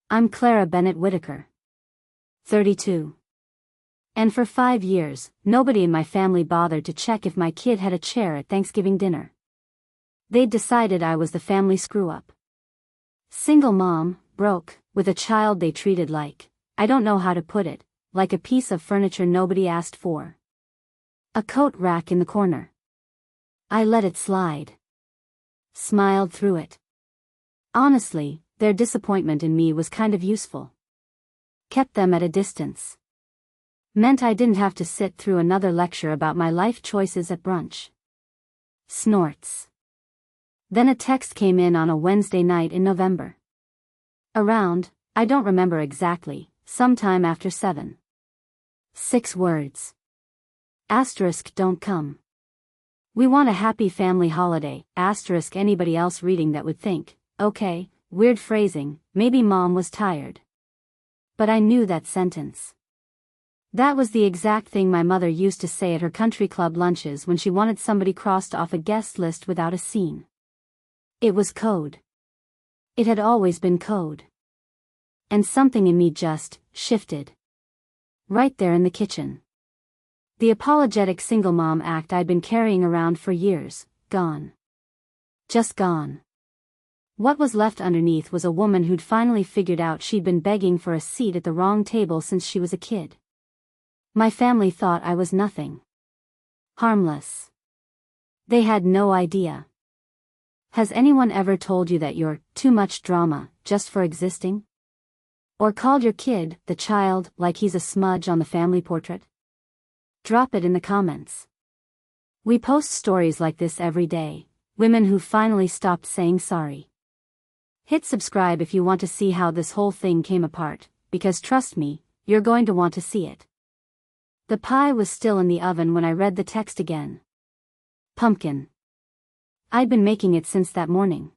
I'm Clara Bennett Whitaker. 32. And for 5 years, nobody in my family bothered to check if my kid had a chair at Thanksgiving dinner. They'd decided I was the family screw-up. Single mom, broke, with a child they treated like, I don't know how to put it, like a piece of furniture nobody asked for. A coat rack in the corner. I let it slide. Smiled through it. Honestly, their disappointment in me was kind of useful. Kept them at a distance. Meant I didn't have to sit through another lecture about my life choices at brunch. Snorts. Then a text came in on a Wednesday night in November. Around, I don't remember exactly, sometime after 7. 6 words. Asterisk don't come. We want a happy family holiday, asterisk anybody else reading that would think, okay, weird phrasing, maybe mom was tired. But I knew that sentence. That was the exact thing my mother used to say at her country club lunches when she wanted somebody crossed off a guest list without a scene. It was code. It had always been code. And something in me just shifted. Right there in the kitchen. The apologetic single mom act I'd been carrying around for years, gone. Just gone. What was left underneath was a woman who'd finally figured out she'd been begging for a seat at the wrong table since she was a kid. My family thought I was nothing. Harmless. They had no idea. Has anyone ever told you that you're too much drama just for existing? Or called your kid, the child, like he's a smudge on the family portrait? Drop it in the comments. We post stories like this every day, women who finally stopped saying sorry. Hit subscribe if you want to see how this whole thing came apart, because trust me, you're going to want to see it. The pie was still in the oven when I read the text again. Pumpkin. I'd been making it since that morning.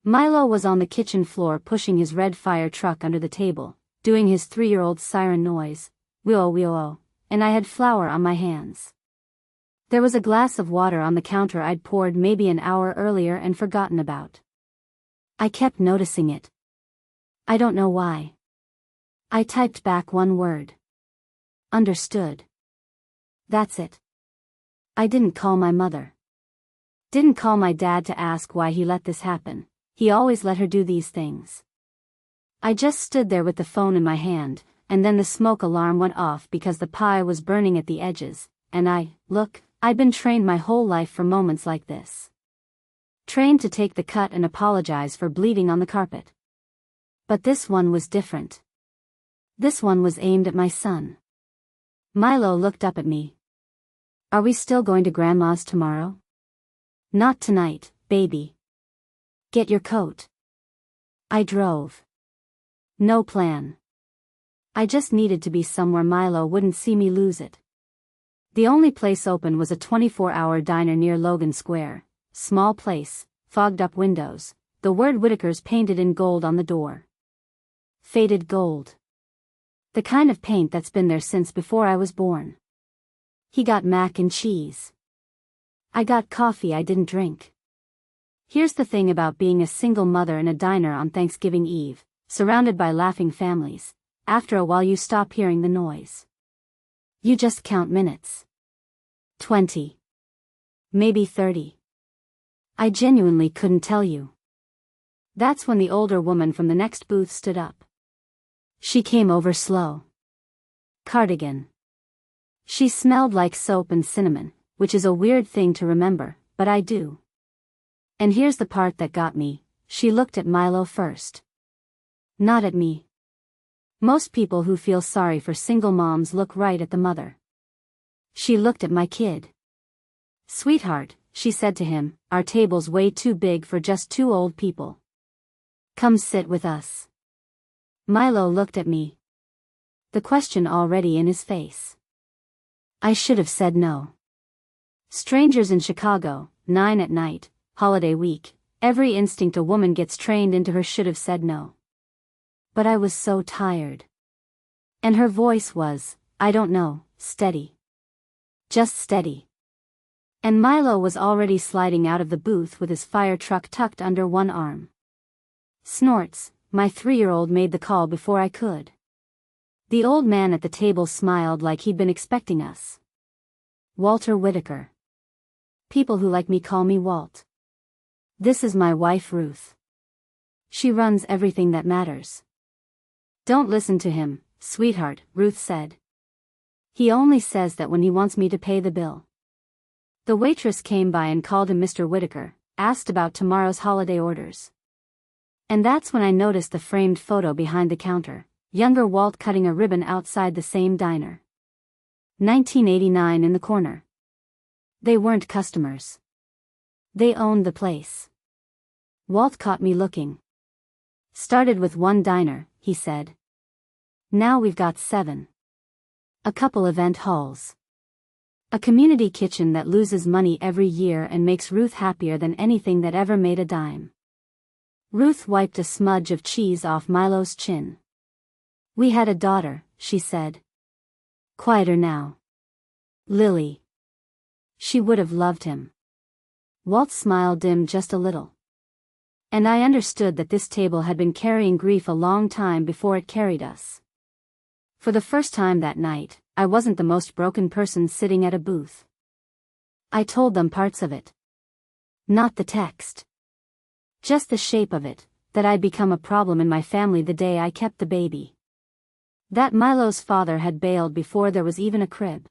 Milo was on the kitchen floor pushing his red fire truck under the table, doing his 3-year-old siren noise, wee-oh, and I had flour on my hands. There was a glass of water on the counter I'd poured maybe an hour earlier and forgotten about. I kept noticing it. I don't know why. I typed back one word. Understood. That's it. I didn't call my mother. Didn't call my dad to ask why he let this happen. He always let her do these things. I just stood there with the phone in my hand, and then the smoke alarm went off because the pie was burning at the edges, and I'd been trained my whole life for moments like this. Trained to take the cut and apologize for bleeding on the carpet. But this one was different. This one was aimed at my son. Milo looked up at me. Are we still going to Grandma's tomorrow? Not tonight, baby. Get your coat. I drove. No plan. I just needed to be somewhere Milo wouldn't see me lose it. The only place open was a 24-hour diner near Logan Square. Small place, fogged up windows, the word Whitakers painted in gold on the door. Faded gold. The kind of paint that's been there since before I was born. He got mac and cheese. I got coffee I didn't drink. Here's the thing about being a single mother in a diner on Thanksgiving Eve, surrounded by laughing families. After a while you stop hearing the noise. You just count minutes. 20. Maybe 30. I genuinely couldn't tell you. That's when the older woman from the next booth stood up. She came over slow. Cardigan. She smelled like soap and cinnamon, which is a weird thing to remember, but I do. And here's the part that got me, she looked at Milo first. Not at me. Most people who feel sorry for single moms look right at the mother. She looked at my kid. Sweetheart, she said to him, our table's way too big for just 2 old people. Come sit with us. Milo looked at me. The question already in his face. I should have said no. Strangers in Chicago, 9 at night, holiday week, every instinct a woman gets trained into her should have said no. But I was so tired. And her voice was, I don't know, steady. Just steady. And Milo was already sliding out of the booth with his fire truck tucked under one arm. Snorts, my 3-year-old made the call before I could. The old man at the table smiled like he'd been expecting us. Walter Whitaker. People who like me call me Walt. This is my wife Ruth. She runs everything that matters. Don't listen to him, sweetheart, Ruth said. He only says that when he wants me to pay the bill. The waitress came by and called him Mr. Whitaker, asked about tomorrow's holiday orders. And that's when I noticed the framed photo behind the counter, younger Walt cutting a ribbon outside the same diner. 1989 in the corner. They weren't customers. They owned the place. Walt caught me looking. Started with 1 diner, he said. Now we've got 7. A couple event halls. A community kitchen that loses money every year and makes Ruth happier than anything that ever made a dime. Ruth wiped a smudge of cheese off Milo's chin. We had a daughter, she said. Quieter now. Lily. She would have loved him. Walt's smile dimmed just a little. And I understood that this table had been carrying grief a long time before it carried us. For the first time that night, I wasn't the most broken person sitting at a booth. I told them parts of it. Not the text. Just the shape of it, that I'd become a problem in my family the day I kept the baby. That Milo's father had bailed before there was even a crib.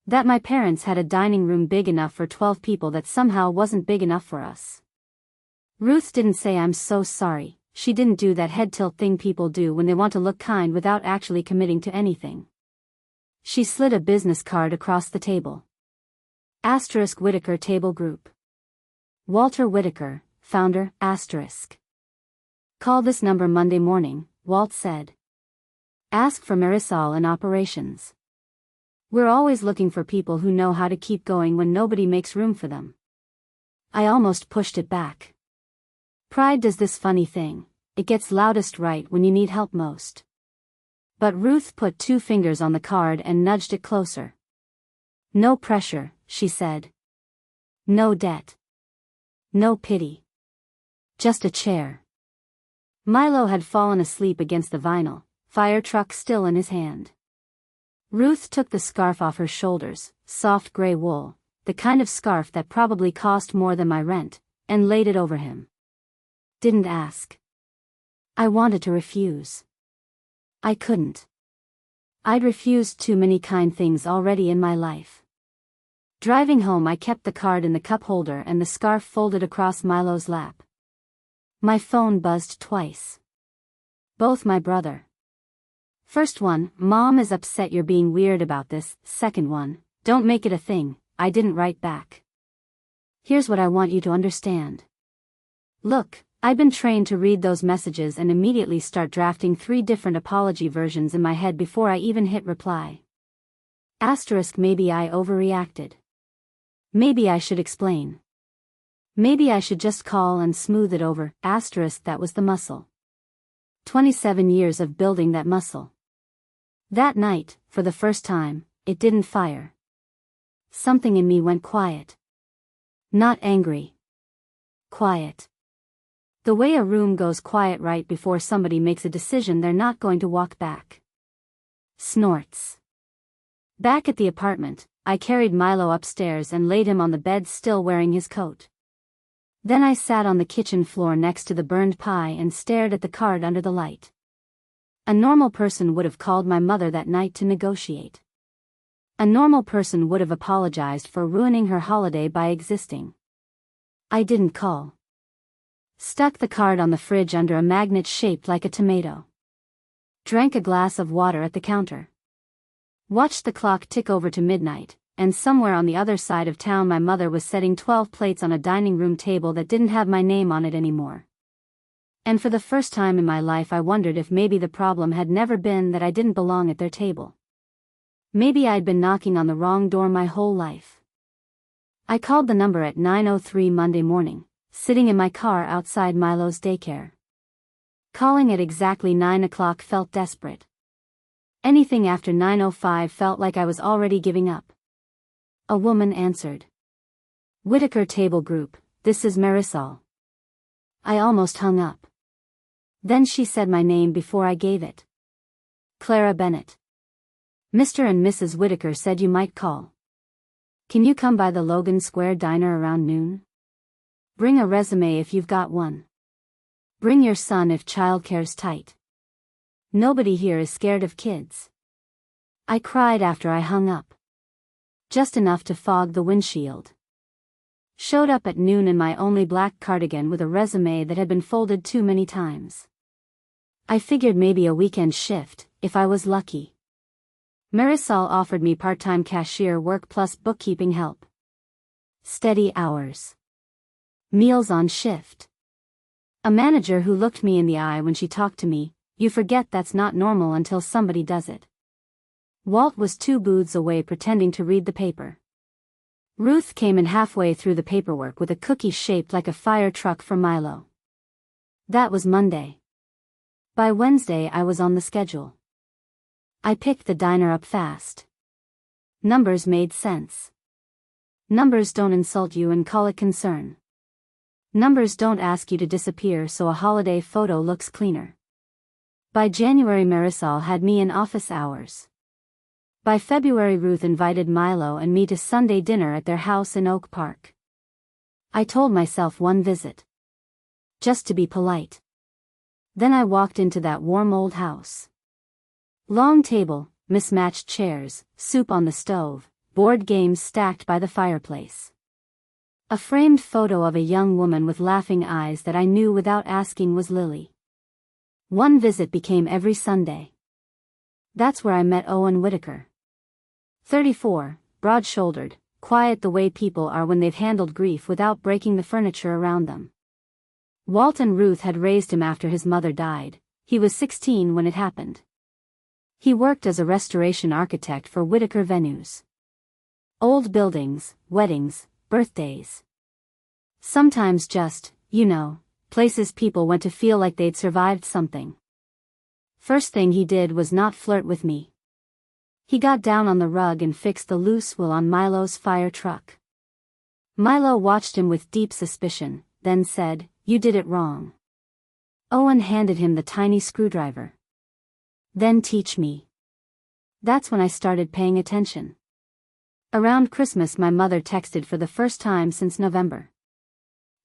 That my parents had a dining room big enough for 12 people that somehow wasn't big enough for us. Ruth didn't say I'm so sorry. She didn't do that head tilt thing people do when they want to look kind without actually committing to anything. She slid a business card across the table. Asterisk Whitaker Table Group. Walter Whitaker, founder, asterisk. Call this number Monday morning, Walt said. Ask for Marisol in operations. We're always looking for people who know how to keep going when nobody makes room for them. I almost pushed it back. Pride does this funny thing, it gets loudest right when you need help most. But Ruth put 2 fingers on the card and nudged it closer. No pressure, she said. No debt. No pity. Just a chair. Milo had fallen asleep against the vinyl, fire truck still in his hand. Ruth took the scarf off her shoulders, soft gray wool, the kind of scarf that probably cost more than my rent, and laid it over him. Didn't ask. I wanted to refuse. I couldn't. I'd refused too many kind things already in my life. Driving home I kept the card in the cup holder and the scarf folded across Milo's lap. My phone buzzed twice. Both my brother. First one, Mom is upset you're being weird about this. Second one, don't make it a thing. I didn't write back. Here's what I want you to understand. Look, I'd been trained to read those messages and immediately start drafting 3 different apology versions in my head before I even hit reply. Asterisk maybe I overreacted. Maybe I should explain. Maybe I should just call and smooth it over. Asterisk that was the muscle. 27 years of building that muscle. That night, for the first time, it didn't fire. Something in me went quiet. Not angry. Quiet. The way a room goes quiet right before somebody makes a decision they're not going to walk back. Snorts. Back at the apartment, I carried Milo upstairs and laid him on the bed still wearing his coat. Then I sat on the kitchen floor next to the burned pie and stared at the card under the light. A normal person would have called my mother that night to negotiate. A normal person would have apologized for ruining her holiday by existing. I didn't call. Stuck the card on the fridge under a magnet shaped like a tomato. Drank a glass of water at the counter. Watched the clock tick over to midnight, and somewhere on the other side of town my mother was setting 12 plates on a dining room table that didn't have my name on it anymore. And for the first time in my life I wondered if maybe the problem had never been that I didn't belong at their table. Maybe I'd been knocking on the wrong door my whole life. I called the number at 9:03 Monday morning, sitting in my car outside Milo's daycare. Calling at exactly 9 o'clock felt desperate. Anything after 9:05 felt like I was already giving up. A woman answered. Whitaker Table Group, this is Marisol. I almost hung up. Then she said my name before I gave it. Clara Bennett. Mr. and Mrs. Whitaker said you might call. Can you come by the Logan Square diner around noon? Bring a resume if you've got one. Bring your son if childcare's tight. Nobody here is scared of kids. I cried after I hung up. Just enough to fog the windshield. Showed up at noon in my only black cardigan with a resume that had been folded too many times. I figured maybe a weekend shift, if I was lucky. Marisol offered me part-time cashier work plus bookkeeping help. Steady hours. Meals on shift. A manager who looked me in the eye when she talked to me. You forget that's not normal until somebody does it. Walt was 2 booths away pretending to read the paper. Ruth came in halfway through the paperwork with a cookie shaped like a fire truck for Milo. That was Monday. By Wednesday I was on the schedule. I picked the diner up fast. Numbers made sense. Numbers don't insult you and call it concern. Numbers don't ask you to disappear so a holiday photo looks cleaner. By January Marisol had me in office hours. By February Ruth invited Milo and me to Sunday dinner at their house in Oak Park. I told myself 1 visit. Just to be polite. Then I walked into that warm old house. Long table, mismatched chairs, soup on the stove, board games stacked by the fireplace. A framed photo of a young woman with laughing eyes that I knew without asking was Lily. 1 visit became every Sunday. That's where I met Owen Whitaker. 34, broad-shouldered, quiet the way people are when they've handled grief without breaking the furniture around them. Walt and Ruth had raised him after his mother died. He was 16 when it happened. He worked as a restoration architect for Whitaker Venues. Old buildings, weddings, birthdays. Sometimes just, places people went to feel like they'd survived something. First thing he did was not flirt with me. He got down on the rug and fixed the loose wheel on Milo's fire truck. Milo watched him with deep suspicion, then said, "You did it wrong." Owen handed him the tiny screwdriver. "Then teach me." That's when I started paying attention. Around Christmas my mother texted for the first time since November.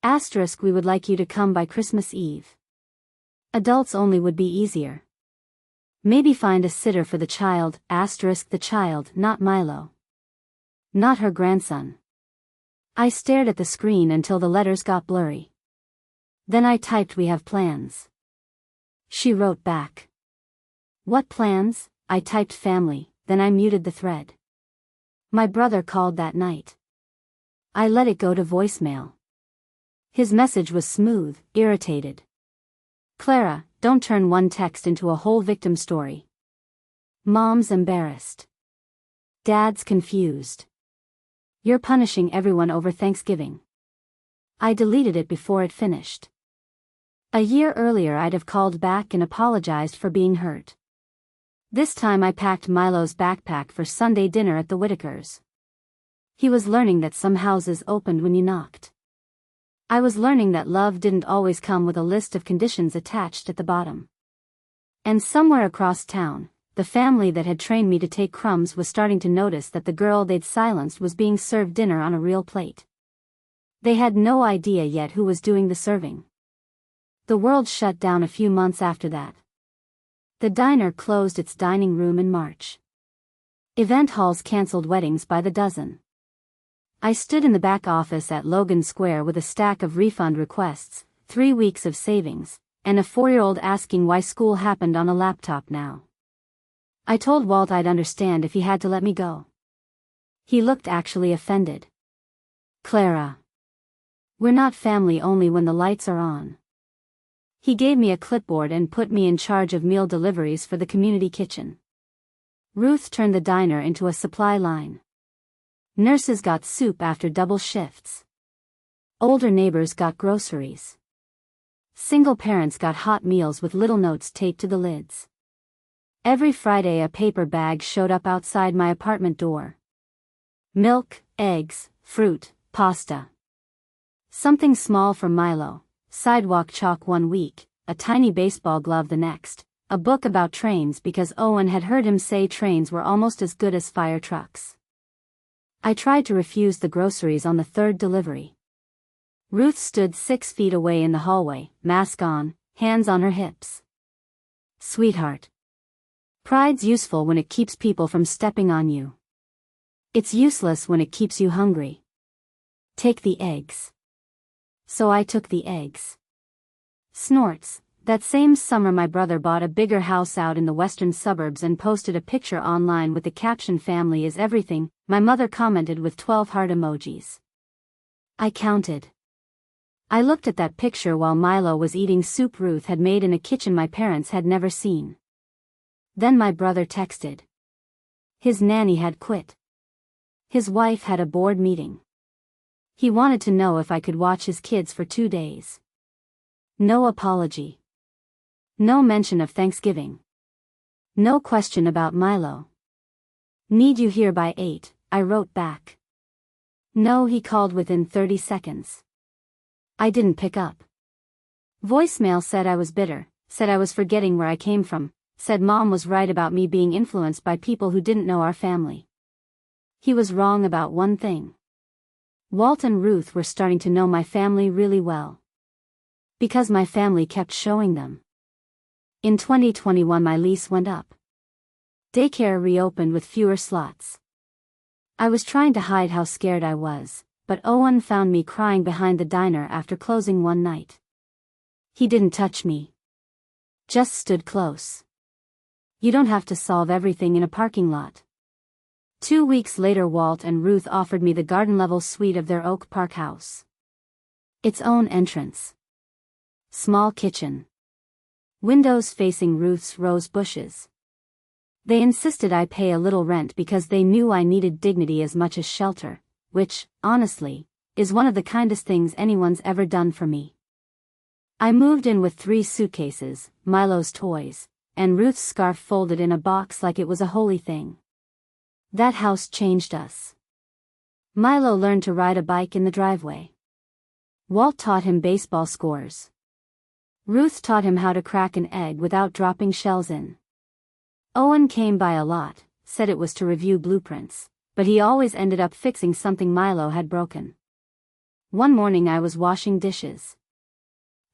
*, we would like you to come by Christmas Eve. Adults only would be easier. Maybe find a sitter for the child, *, the child, not Milo. Not her grandson. I stared at the screen until the letters got blurry. Then I typed "We have plans." She wrote back. "What plans?" I typed "family," then I muted the thread. My brother called that night. I let it go to voicemail. His message was smooth, irritated. "Clara, don't turn one text into a whole victim story. Mom's embarrassed. Dad's confused. You're punishing everyone over Thanksgiving." I deleted it before it finished. A year earlier I'd have called back and apologized for being hurt. This time I packed Milo's backpack for Sunday dinner at the Whitakers. He was learning that some houses opened when you knocked. I was learning that love didn't always come with a list of conditions attached at the bottom. And somewhere across town, the family that had trained me to take crumbs was starting to notice that the girl they'd silenced was being served dinner on a real plate. They had no idea yet who was doing the serving. The world shut down a few months after that. The diner closed its dining room in March. Event halls canceled weddings by the dozen. I stood in the back office at Logan Square with a stack of refund requests, 3 weeks of savings, and a 4-year-old asking why school happened on a laptop now. I told Walt I'd understand if he had to let me go. He looked actually offended. "Clara. We're not family only when the lights are on." He gave me a clipboard and put me in charge of meal deliveries for the community kitchen. Ruth turned the diner into a supply line. Nurses got soup after double shifts. Older neighbors got groceries. Single parents got hot meals with little notes taped to the lids. Every Friday a paper bag showed up outside my apartment door. Milk, eggs, fruit, pasta. Something small for Milo, sidewalk chalk 1 week, a tiny baseball glove the next, a book about trains because Owen had heard him say trains were almost as good as fire trucks. I tried to refuse the groceries on the third delivery. Ruth stood 6 feet away in the hallway, mask on, hands on her hips. Sweetheart. Pride's useful when it keeps people from stepping on you. It's useless when it keeps you hungry. Take the eggs. So I took the eggs. Snorts. That same summer my brother bought a bigger house out in the western suburbs and posted a picture online with the caption "Family is everything." My mother commented with 12 heart emojis. I counted. I looked at that picture while Milo was eating soup Ruth had made in a kitchen my parents had never seen. Then my brother texted. His nanny had quit. His wife had a board meeting. He wanted to know if I could watch his kids for 2 days. No apology. No mention of Thanksgiving. No question about Milo. Need you here by 8, I wrote back. No, he called within 30 seconds. I didn't pick up. Voicemail said I was bitter, said I was forgetting where I came from, said Mom was right about me being influenced by people who didn't know our family. He was wrong about one thing. Walt and Ruth were starting to know my family really well. Because my family kept showing them. In 2021 my lease went up. Daycare reopened with fewer slots. I was trying to hide how scared I was, but Owen found me crying behind the diner after closing one night. He didn't touch me. Just stood close. You don't have to solve everything in a parking lot. 2 weeks later Walt and Ruth offered me the garden-level suite of their Oak Park house. Its own entrance. Small kitchen. Windows facing Ruth's rose bushes. They insisted I pay a little rent because they knew I needed dignity as much as shelter, which, honestly, is one of the kindest things anyone's ever done for me. I moved in with 3 suitcases, Milo's toys, and Ruth's scarf folded in a box like it was a holy thing. That house changed us. Milo learned to ride a bike in the driveway. Walt taught him baseball scores. Ruth taught him how to crack an egg without dropping shells in. Owen came by a lot, said it was to review blueprints, but he always ended up fixing something Milo had broken. One morning I was washing dishes.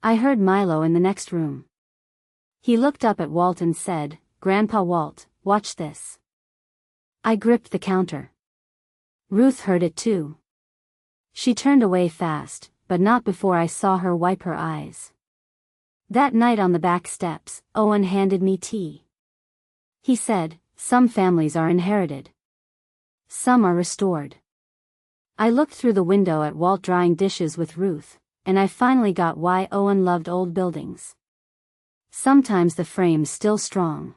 I heard Milo in the next room. He looked up at Walt and said, "Grandpa Walt, watch this." I gripped the counter. Ruth heard it too. She turned away fast, but not before I saw her wipe her eyes. That night on the back steps, Owen handed me tea. He said, "Some families are inherited. Some are restored." I looked through the window at Walt drying dishes with Ruth, and I finally got why Owen loved old buildings. Sometimes the frame's still strong.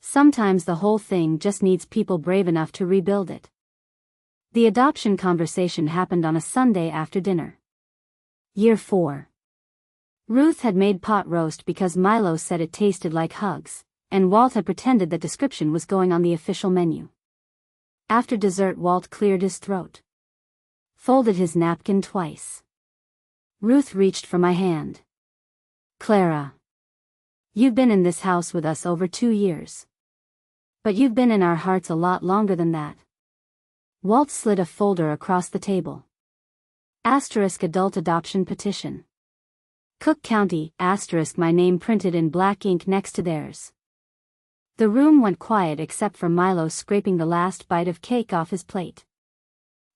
Sometimes the whole thing just needs people brave enough to rebuild it. The adoption conversation happened on a Sunday after dinner. Year 4. Ruth had made pot roast because Milo said it tasted like hugs, and Walt had pretended that description was going on the official menu. After dessert Walt cleared his throat. Folded his napkin twice. Ruth reached for my hand. "Clara. You've been in this house with us over 2 years. But you've been in our hearts a lot longer than that." Walt slid a folder across the table. Asterisk adult adoption petition. Cook County, asterisk my name printed in black ink next to theirs. The room went quiet except for Milo scraping the last bite of cake off his plate.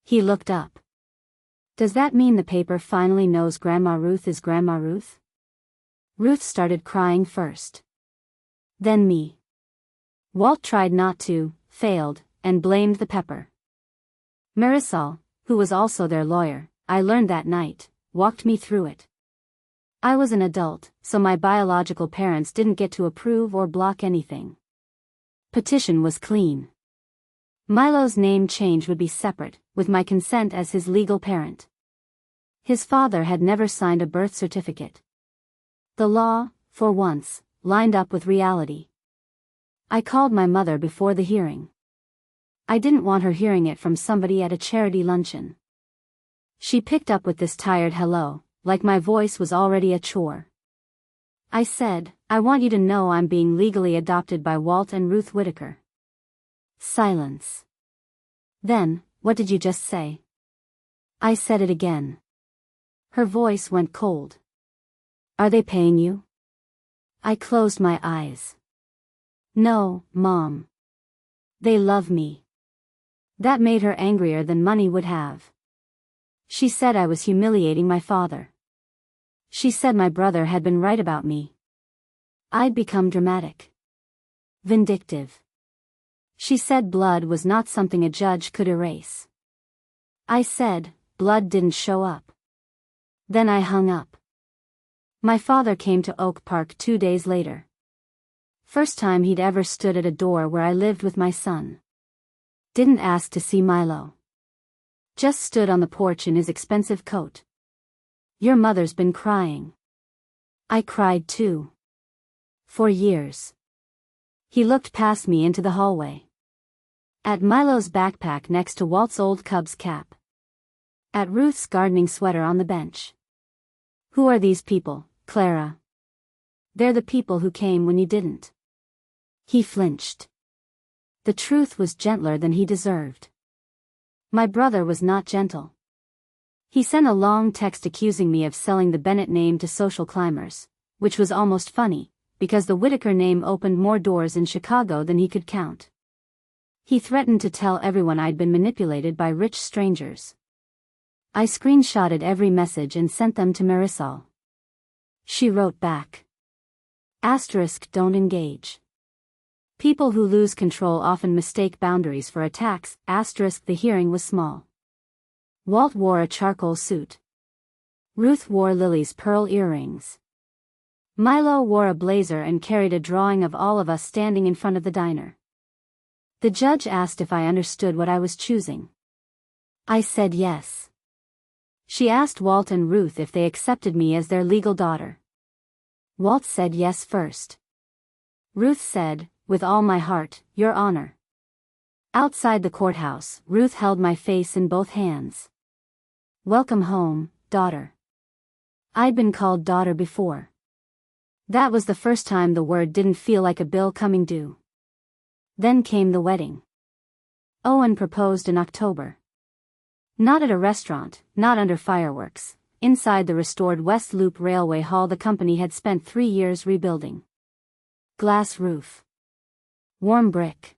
He looked up. "Does that mean the paper finally knows Grandma Ruth is Grandma Ruth?" Ruth started crying first. Then me. Walt tried not to, failed, and blamed the pepper. Marisol, who was also their lawyer, I learned that night, walked me through it. I was an adult, so my biological parents didn't get to approve or block anything. Petition was clean. Milo's name change would be separate, with my consent as his legal parent. His father had never signed a birth certificate. The law, for once, lined up with reality. I called my mother before the hearing. I didn't want her hearing it from somebody at a charity luncheon. She picked up with this tired hello, like my voice was already a chore. I said, I want you to know I'm being legally adopted by Walt and Ruth Whitaker. Silence. Then, what did you just say? I said it again. Her voice went cold. Are they paying you? I closed my eyes. No, Mom. They love me. That made her angrier than money would have. She said I was humiliating my father. She said my brother had been right about me. I'd become dramatic. Vindictive. She said blood was not something a judge could erase. I said, blood didn't show up. Then I hung up. My father came to Oak Park 2 days later. First time he'd ever stood at a door where I lived with my son. Didn't ask to see Milo. Just stood on the porch in his expensive coat. Your mother's been crying. I cried too. For years. He looked past me into the hallway. At Milo's backpack next to Walt's old Cubs cap. At Ruth's gardening sweater on the bench. Who are these people, Clara? They're the people who came when you didn't. He flinched. The truth was gentler than he deserved. My brother was not gentle. He sent a long text accusing me of selling the Bennett name to social climbers, which was almost funny, because the Whitaker name opened more doors in Chicago than he could count. He threatened to tell everyone I'd been manipulated by rich strangers. I screenshotted every message and sent them to Marisol. She wrote back. * don't engage. People who lose control often mistake boundaries for attacks. * the hearing was small. Walt wore a charcoal suit. Ruth wore Lily's pearl earrings. Milo wore a blazer and carried a drawing of all of us standing in front of the diner. The judge asked if I understood what I was choosing. I said yes. She asked Walt and Ruth if they accepted me as their legal daughter. Walt said yes first. Ruth said, with all my heart, Your Honor. Outside the courthouse, Ruth held my face in both hands. Welcome home, daughter. I'd been called daughter before. That was the first time the word didn't feel like a bill coming due. Then came the wedding. Owen proposed in October. Not at a restaurant, not under fireworks, inside the restored West Loop Railway Hall the company had spent 3 years rebuilding. Glass roof. Warm brick.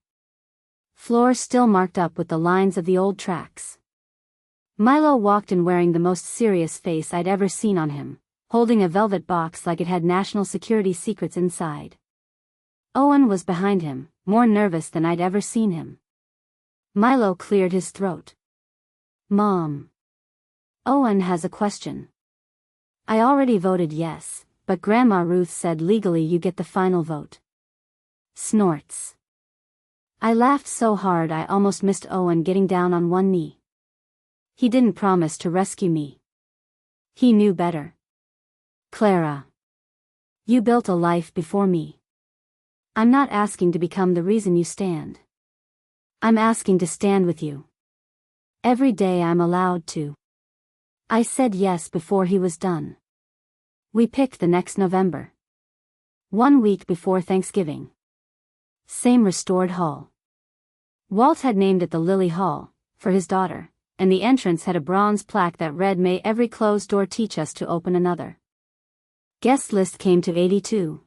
Floor still marked up with the lines of the old tracks. Milo walked in wearing the most serious face I'd ever seen on him, holding a velvet box like it had national security secrets inside. Owen was behind him, more nervous than I'd ever seen him. Milo cleared his throat. Mom. Owen has a question. I already voted yes, but Grandma Ruth said legally you get the final vote. Snorts. I laughed so hard I almost missed Owen getting down on one knee. He didn't promise to rescue me. He knew better. Clara. You built a life before me. I'm not asking to become the reason you stand. I'm asking to stand with you. Every day I'm allowed to. I said yes before he was done. We picked the next November. 1 week before Thanksgiving. Same restored hall. Walt had named it the Lily Hall, for his daughter, and the entrance had a bronze plaque that read May every closed door teach us to open another. Guest list came to 82.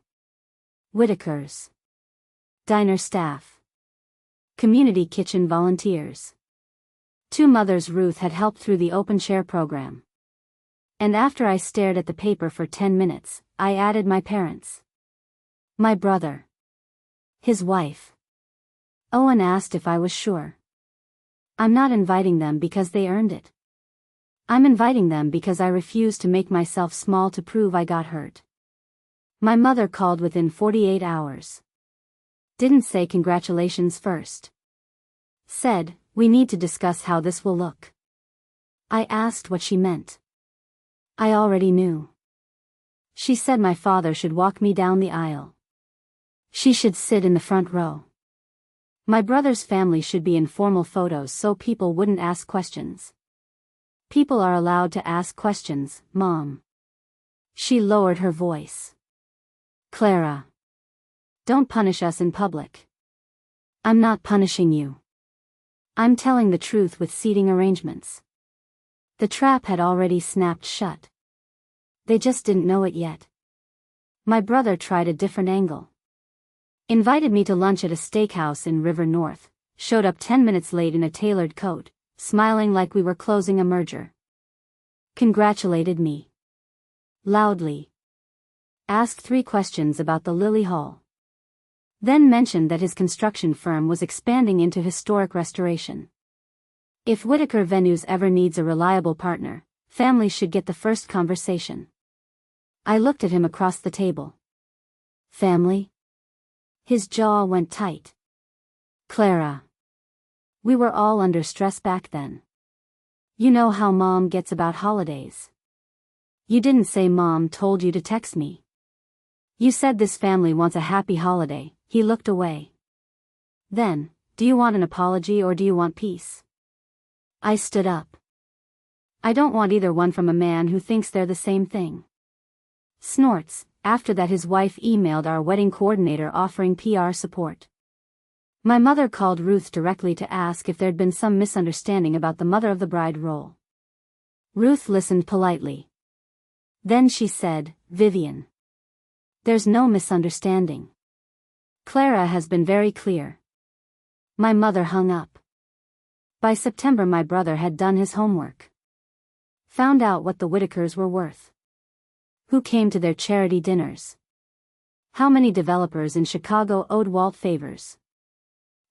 Whitakers. Diner staff. Community kitchen volunteers. 2 mothers Ruth had helped through the open chair program. And after I stared at the paper for 10 minutes, I added my parents. My brother. His wife. Owen asked if I was sure. I'm not inviting them because they earned it. I'm inviting them because I refuse to make myself small to prove I got hurt. My mother called within 48 hours. Didn't say congratulations first. Said, we need to discuss how this will look. I asked what she meant. I already knew. She said my father should walk me down the aisle. She should sit in the front row. My brother's family should be in formal photos so people wouldn't ask questions. People are allowed to ask questions, Mom. She lowered her voice. Clara. Don't punish us in public. I'm not punishing you. I'm telling the truth with seating arrangements. The trap had already snapped shut. They just didn't know it yet. My brother tried a different angle. Invited me to lunch at a steakhouse in River North, showed up 10 minutes late in a tailored coat, smiling like we were closing a merger. Congratulated me. Loudly. Asked 3 questions about the Lily Hall. Then mentioned that his construction firm was expanding into historic restoration. If Whitaker Venues ever needs a reliable partner, family should get the first conversation. I looked at him across the table. Family? His jaw went tight. Clara. We were all under stress back then. You know how Mom gets about holidays. You didn't say Mom told you to text me. You said this family wants a happy holiday. He looked away. Then, do you want an apology or do you want peace? I stood up. I don't want either one from a man who thinks they're the same thing. Snorts. After that his wife emailed our wedding coordinator offering PR support. My mother called Ruth directly to ask if there'd been some misunderstanding about the mother of the bride role. Ruth listened politely. Then she said, Vivian. There's no misunderstanding. Clara has been very clear. My mother hung up. By September my brother had done his homework. Found out what the Whitakers were worth. Who came to their charity dinners. How many developers in Chicago owed Walt favors.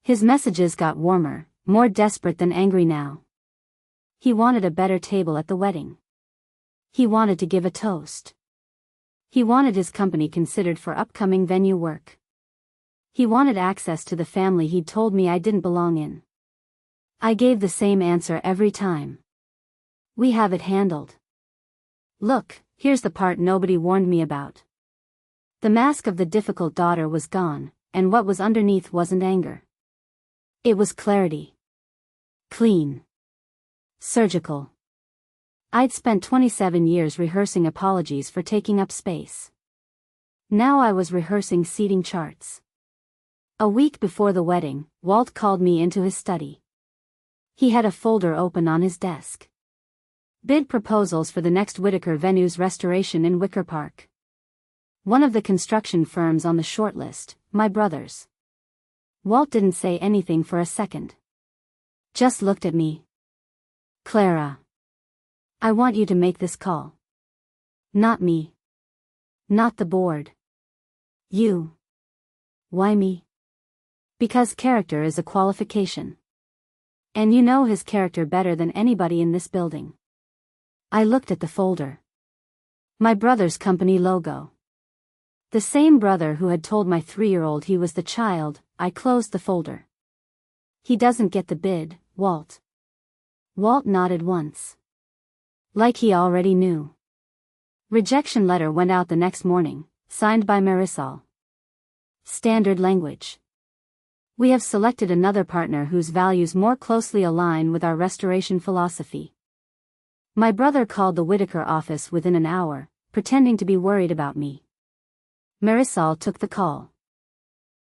His messages got warmer, more desperate than angry now. He wanted a better table at the wedding. He wanted to give a toast. He wanted his company considered for upcoming venue work. He wanted access to the family he'd told me I didn't belong in. I gave the same answer every time. We have it handled. Look, here's the part nobody warned me about. The mask of the difficult daughter was gone, and what was underneath wasn't anger. It was clarity. Clean. Surgical. I'd spent 27 years rehearsing apologies for taking up space. Now I was rehearsing seating charts. A week before the wedding, Walt called me into his study. He had a folder open on his desk. Bid proposals for the next Whitaker Venues restoration in Wicker Park. One of the construction firms on the shortlist, my brother's. Walt didn't say anything for a second. Just looked at me. Clara. I want you to make this call. Not me. Not the board. You. Why me? Because character is a qualification. And you know his character better than anybody in this building. I looked at the folder. My brother's company logo. The same brother who had told my 3-year-old he was the child. I closed the folder. He doesn't get the bid, Walt. Walt nodded once. Like he already knew. Rejection letter went out the next morning, signed by Marisol. Standard language. We have selected another partner whose values more closely align with our restoration philosophy. My brother called the Whitaker office within an hour, pretending to be worried about me. Marisol took the call.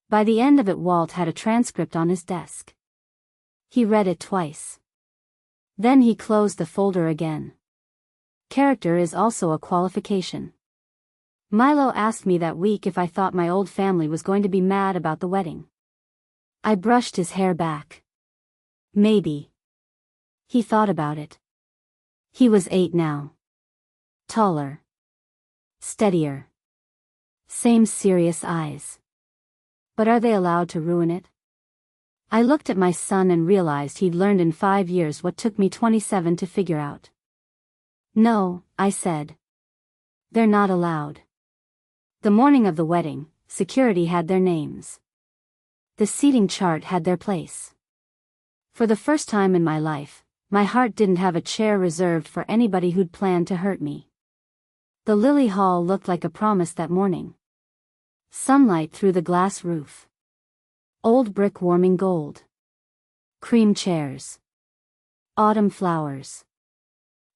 By the end of it Walt had a transcript on his desk. He read it twice. Then he closed the folder again. Character is also a qualification. Milo asked me that week if I thought my old family was going to be mad about the wedding. I brushed his hair back. Maybe. He thought about it. He was 8 now. Taller. Steadier. Same serious eyes. But are they allowed to ruin it? I looked at my son and realized he'd learned in 5 years what took me 27 to figure out. No, I said. They're not allowed. The morning of the wedding, security had their names. The seating chart had their place. For the first time in my life, my heart didn't have a chair reserved for anybody who'd planned to hurt me. The Lily Hall looked like a promise that morning. Sunlight through the glass roof. Old brick warming gold. Cream chairs. Autumn flowers.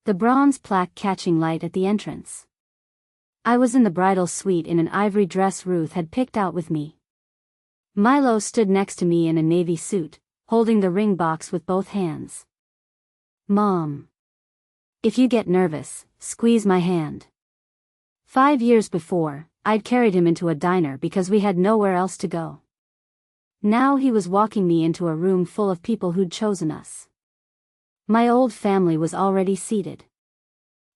The bronze plaque catching light at the entrance. I was in the bridal suite in an ivory dress Ruth had picked out with me. Milo stood next to me in a navy suit, holding the ring box with both hands. Mom. If you get nervous, squeeze my hand. 5 years before, I'd carried him into a diner because we had nowhere else to go. Now he was walking me into a room full of people who'd chosen us. My old family was already seated.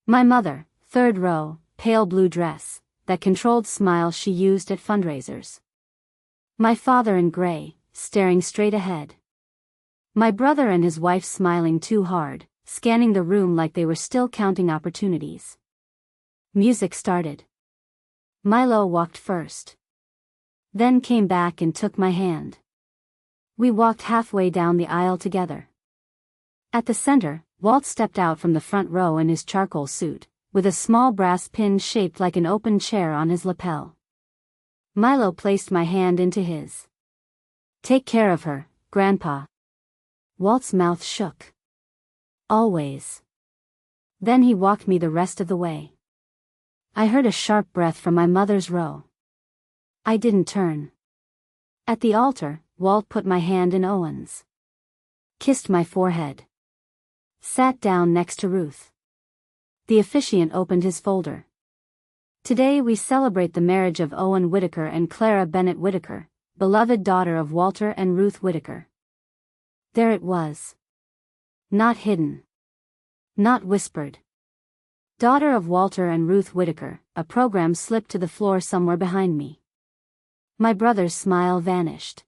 My mother, third row, pale blue dress, that controlled smile she used at fundraisers. My father in gray, staring straight ahead. My brother and his wife smiling too hard, scanning the room like they were still counting opportunities. Music started. Milo walked first. Then came back and took my hand. We walked halfway down the aisle together. At the center, Walt stepped out from the front row in his charcoal suit, with a small brass pin shaped like an open chair on his lapel. Milo placed my hand into his. Take care of her, Grandpa. Walt's mouth shook. Always. Then he walked me the rest of the way. I heard a sharp breath from my mother's row. I didn't turn. At the altar, Walt put my hand in Owen's. Kissed my forehead. Sat down next to Ruth. The officiant opened his folder. Today we celebrate the marriage of Owen Whitaker and Clara Bennett Whitaker, beloved daughter of Walter and Ruth Whitaker. There it was. Not hidden. Not whispered. Daughter of Walter and Ruth Whitaker, a program slipped to the floor somewhere behind me. My brother's smile vanished.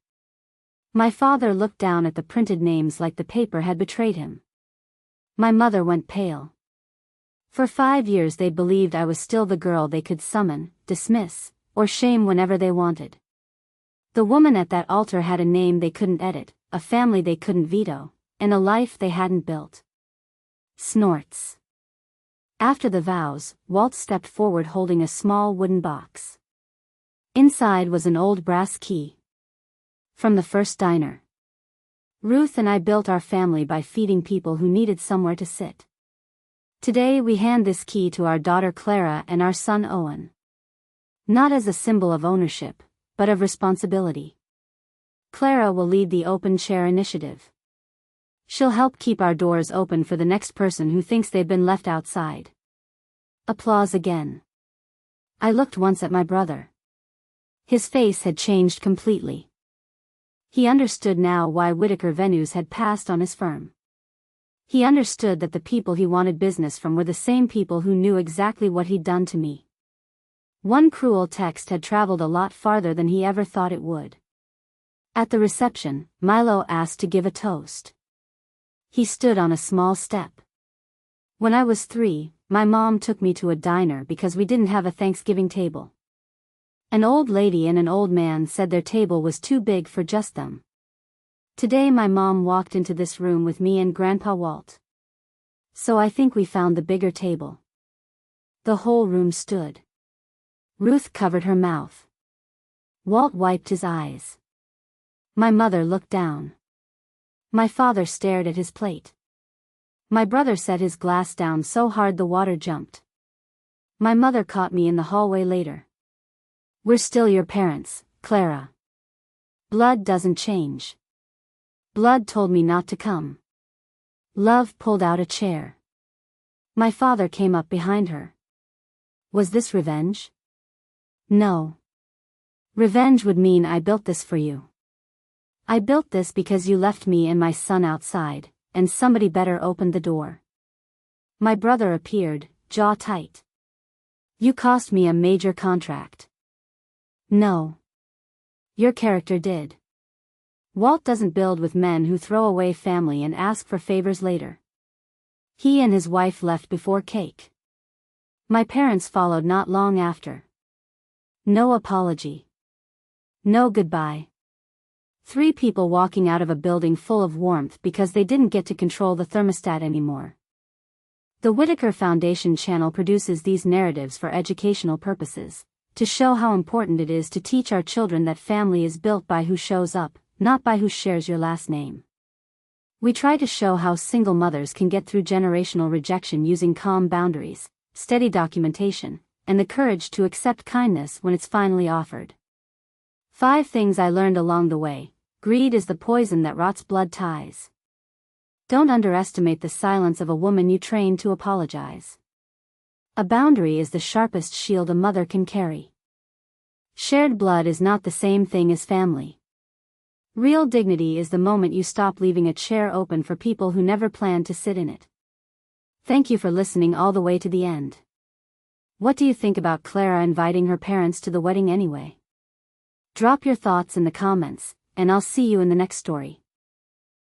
My father looked down at the printed names like the paper had betrayed him. My mother went pale. For 5 years they believed I was still the girl they could summon, dismiss, or shame whenever they wanted. The woman at that altar had a name they couldn't edit, a family they couldn't veto, and a life they hadn't built. Snorts. After the vows, Walt stepped forward holding a small wooden box. Inside was an old brass key. From the first diner. Ruth and I built our family by feeding people who needed somewhere to sit. Today we hand this key to our daughter Clara and our son Owen. Not as a symbol of ownership, but of responsibility. Clara will lead the Open Chair initiative. She'll help keep our doors open for the next person who thinks they've been left outside. Applause again. I looked once at my brother. His face had changed completely. He understood now why Whitaker Venues had passed on his firm. He understood that the people he wanted business from were the same people who knew exactly what he'd done to me. One cruel text had traveled a lot farther than he ever thought it would. At the reception, Milo asked to give a toast. He stood on a small step. When I was 3, my mom took me to a diner because we didn't have a Thanksgiving table. An old lady and an old man said their table was too big for just them. Today my mom walked into this room with me and Grandpa Walt. So I think we found the bigger table. The whole room stood. Ruth covered her mouth. Walt wiped his eyes. My mother looked down. My father stared at his plate. My brother set his glass down so hard the water jumped. My mother caught me in the hallway later. We're still your parents, Clara. Blood doesn't change. Blood told me not to come. Love pulled out a chair. My father came up behind her. Was this revenge? No. Revenge would mean I built this for you. I built this because you left me and my son outside, and somebody better opened the door. My brother appeared, jaw tight. You cost me a major contract. No. Your character did. Walt doesn't build with men who throw away family and ask for favors later. He and his wife left before cake. My parents followed not long after. No apology. No goodbye. 3 people walking out of a building full of warmth because they didn't get to control the thermostat anymore. The Whitaker Foundation channel produces these narratives for educational purposes, to show how important it is to teach our children that family is built by who shows up, not by who shares your last name. We try to show how single mothers can get through generational rejection using calm boundaries, steady documentation, and the courage to accept kindness when it's finally offered. 5 things I learned along the way. Greed is the poison that rots blood ties. Don't underestimate the silence of a woman you train to apologize. A boundary is the sharpest shield a mother can carry. Shared blood is not the same thing as family. Real dignity is the moment you stop leaving a chair open for people who never planned to sit in it. Thank you for listening all the way to the end. What do you think about Clara inviting her parents to the wedding anyway? Drop your thoughts in the comments, and I'll see you in the next story.